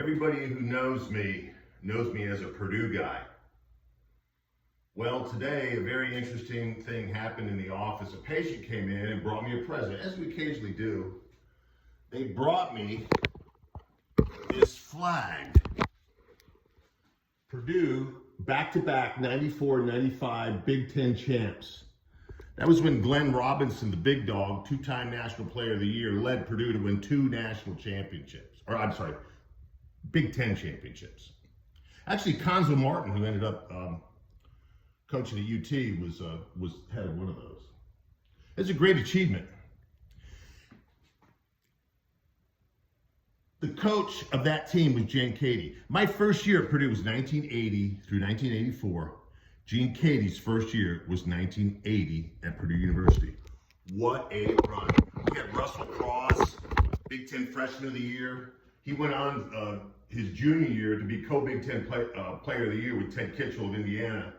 Everybody who knows me as a Purdue guy. Well, today a very interesting thing happened in the office. A patient came in and brought me a present, as we occasionally do. They brought me this flag. Purdue, back-to-back 94-95 Big Ten champs. That was when Glenn Robinson, the big dog, two-time National Player of the Year, led Purdue to win 2 national championships. Big Ten championships. Actually, Conzo Martin, who ended up coaching at UT, was head of one of those. It's a great achievement. The coach of that team was Gene Cady. My first year at Purdue was 1980 through 1984. Gene Cady's first year was 1980 at Purdue University. What a run. We had Russell Cross, Big Ten Freshman of the Year. He went on his junior year to be co-Big Ten Player of the Year with Ted Kitchell of Indiana.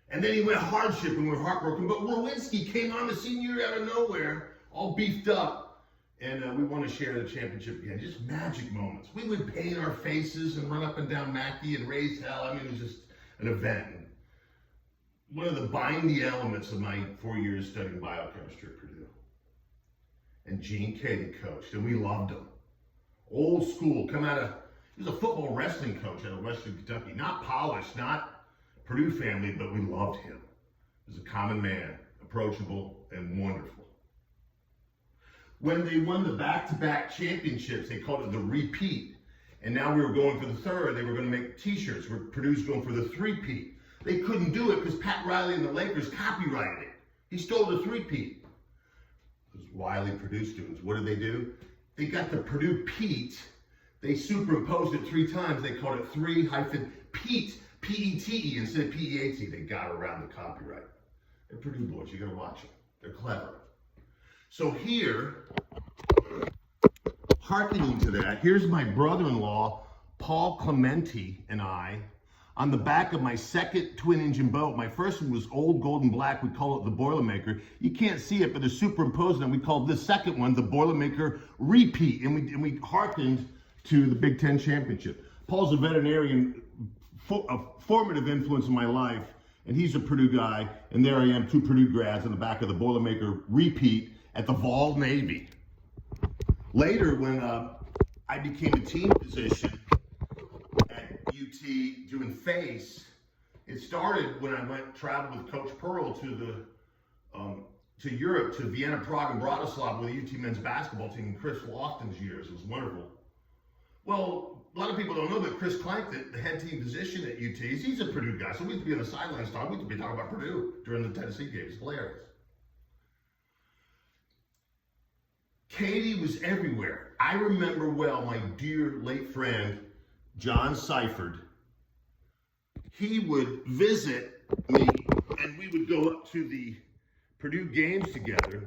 And then he went hardship and we were heartbroken. But Lewinsky came on the senior year out of nowhere, all beefed up. And we want to share the championship again. Just magic moments. We would paint our faces and run up and down Mackey and raise hell. I mean, it was just an event. One of the binding elements of my 4 years studying biochemistry at Purdue. And Gene Cady coached, and we loved him. Old school, he was a football wrestling coach out of Western Kentucky. Not polished, not Purdue family, but we loved him. He was a common man, approachable and wonderful. When they won the back-to-back championships, they called it the repeat. And now we were going for the third. They were going to make t-shirts where Purdue's going for the three-peat. They couldn't do it because Pat Riley and the Lakers copyrighted it. He stole the three-peat. Those wily Purdue students, what did they do? They got the Purdue Pete. They superimposed it 3 times. They called it 3-Pete, P-E-T-E instead of P-E-A-T. They got around the copyright. They're Purdue boys. You got to watch them. They're clever. So here, hearkening to that, here's my brother-in-law, Paul Clementi, and I, on the back of my second twin-engine boat. My first one was old gold and black. We call it the Boilermaker. You can't see it, but they're superimposed, and we called this second one the Boilermaker Repeat, and we hearkened to the Big Ten championship. Paul's a veterinarian, a formative influence in my life, and he's a Purdue guy, and there I am, 2 Purdue grads on the back of the Boilermaker Repeat at the Vol Navy. Later, when I became a team physician at UT doing face, it started when I traveled with Coach Pearl to Europe, to Vienna, Prague, and Bratislava with the UT men's basketball team in Chris Lofton's years. It was wonderful. Well, a lot of people don't know that Chris Clank, the head team physician at UT, he's a Purdue guy, so we used to be on the sidelines talking. We used to be talking about Purdue during the Tennessee games. It's hilarious. Cady was everywhere. I remember well my dear late friend, John Seifert. He would visit me and we would go up to the Purdue games together.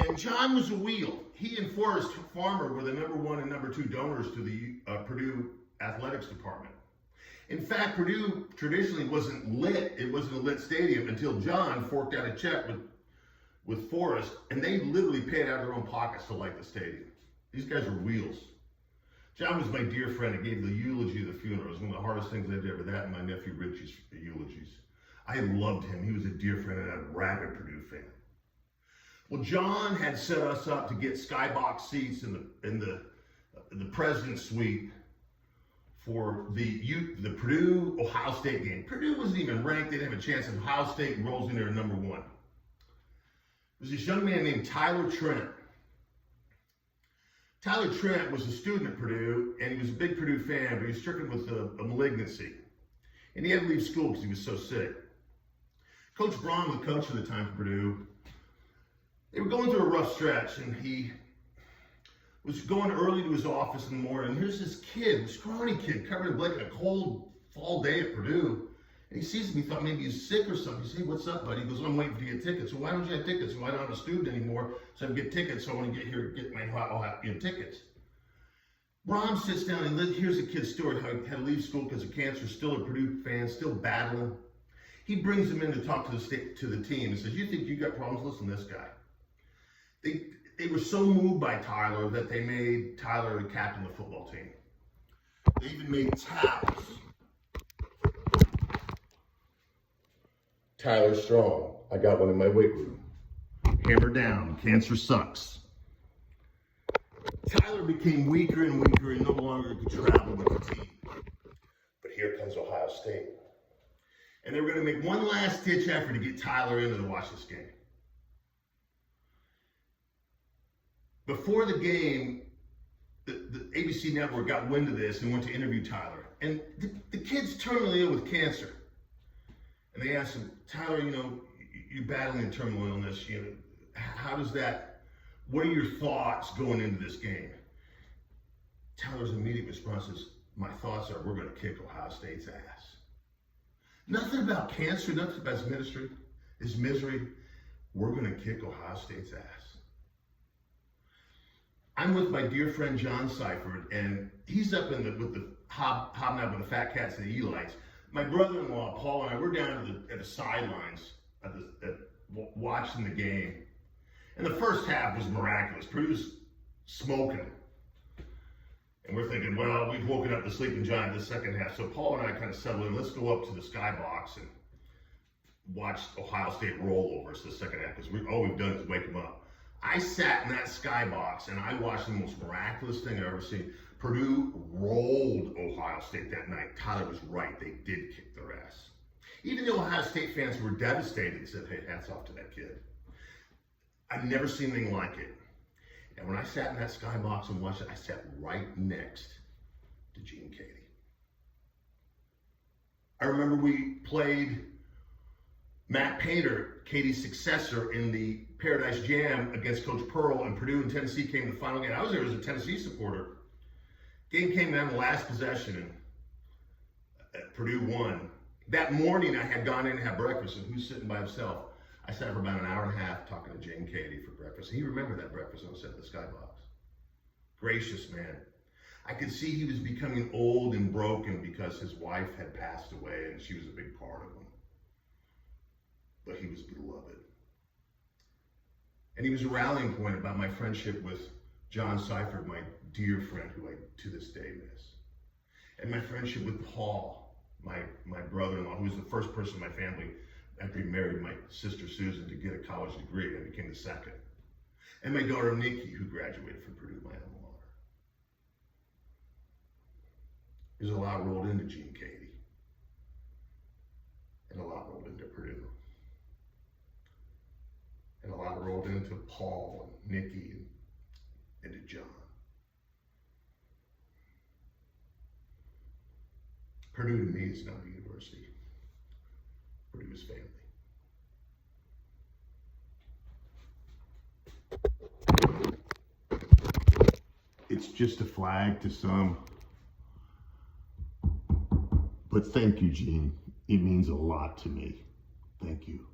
And John was a wheel. He and Forrest Farmer were the #1 and #2 donors to the Purdue athletics department. In fact, Purdue traditionally wasn't lit. It wasn't a lit stadium until John forked out a check with Forrest, and they literally paid out of their own pockets to light the stadium. These guys were wheels. John was my dear friend. He gave the eulogy of the funeral. It was one of the hardest things I did ever, that and my nephew Richie's eulogies. I loved him. He was a dear friend and a rabid Purdue fan. Well, John had set us up to get skybox seats in the president's suite for the Purdue-Ohio State game. Purdue wasn't even ranked. They didn't have a chance. Ohio State rolls in there at #1. There was this young man named Tyler Trent. Tyler Trent was a student at Purdue, and he was a big Purdue fan, but he was stricken with a malignancy. And he had to leave school because he was so sick. Coach Braun, the coach at the time for Purdue, they were going through a rough stretch, and he was going early to his office in the morning. And here's this kid, scrawny kid, covered in blanket, a cold fall day at Purdue. And he sees me, he thought maybe he's sick or something. He says, "Hey, what's up, buddy?" He goes, "I'm waiting for you to get tickets." "Well, why don't you have tickets?" "Well, I'm not a student anymore, so I can get tickets. So I want to get here, I'll have tickets." Ron sits down and here's a kid's story, how he had to leave school because of cancer, still a Purdue fan, still battling. He brings him in to talk to the team and says, "You think you got problems? Listen to this guy." They They were so moved by Tyler that they made Tyler the captain of the football team. They even made towels. Tyler Strong. I got one in my weight room. Hammer down. Cancer sucks. Tyler became weaker and weaker and no longer could travel with the team. But here comes Ohio State. And they were going to make one last ditch effort to get Tyler in to watch this game. Before the game, the ABC network got wind of this and went to interview Tyler. And the kid's terminally ill with cancer. And they asked him, Tyler, you're battling a terminal illness. How does that, what are your thoughts going into this game? Tyler's immediate response is, my thoughts are, we're going to kick Ohio State's ass. Nothing about cancer, nothing about his misery. We're going to kick Ohio State's ass. I'm with my dear friend John Seifert, and he's up with the hobnob with the fat cats and the Elites. My brother-in-law Paul and I, we're down at the sidelines watching the game, and the first half was miraculous. Purdue's smoking, and we're thinking, well, we've woken up the sleeping giant this second half. So Paul and I kind of settled in. Let's go up to the skybox and watch Ohio State roll over us the second half, because all we've done is wake them up. I sat in that skybox and I watched the most miraculous thing I've ever seen. Purdue rolled Ohio State that night. Tyler was right. They did kick their ass. Even the Ohio State fans were devastated and said, hey, hats off to that kid. I've never seen anything like it. And when I sat in that skybox and watched it, I sat right next to Gene Katie. I remember we played Matt Painter, Katie's successor, in the Paradise Jam against Coach Pearl, and Purdue and Tennessee came to the final game. I was there as a Tennessee supporter. Game came down to the last possession, and Purdue won. That morning, I had gone in and had breakfast, and who's sitting by himself? I sat for about an hour and a half talking to Jane Katie for breakfast. And he remembered that breakfast when I sat in the skybox. Gracious man. I could see he was becoming old and broken because his wife had passed away, and she was a big part of him. But he was beloved. And he was a rallying point about my friendship with John Seifert, my dear friend, who I to this day miss. And my friendship with Paul, my brother-in-law, who was the first person in my family after he married my sister Susan to get a college degree, and became the second. And my daughter Nikki, who graduated from Purdue, my alma mater. There's a lot rolled into Gene Katie. And a lot rolled into Purdue. And a lot rolled into Paul and Nikki and to John. Purdue to me is not a university. Purdue is family. It's just a flag to some. But thank you, Gene. It means a lot to me. Thank you.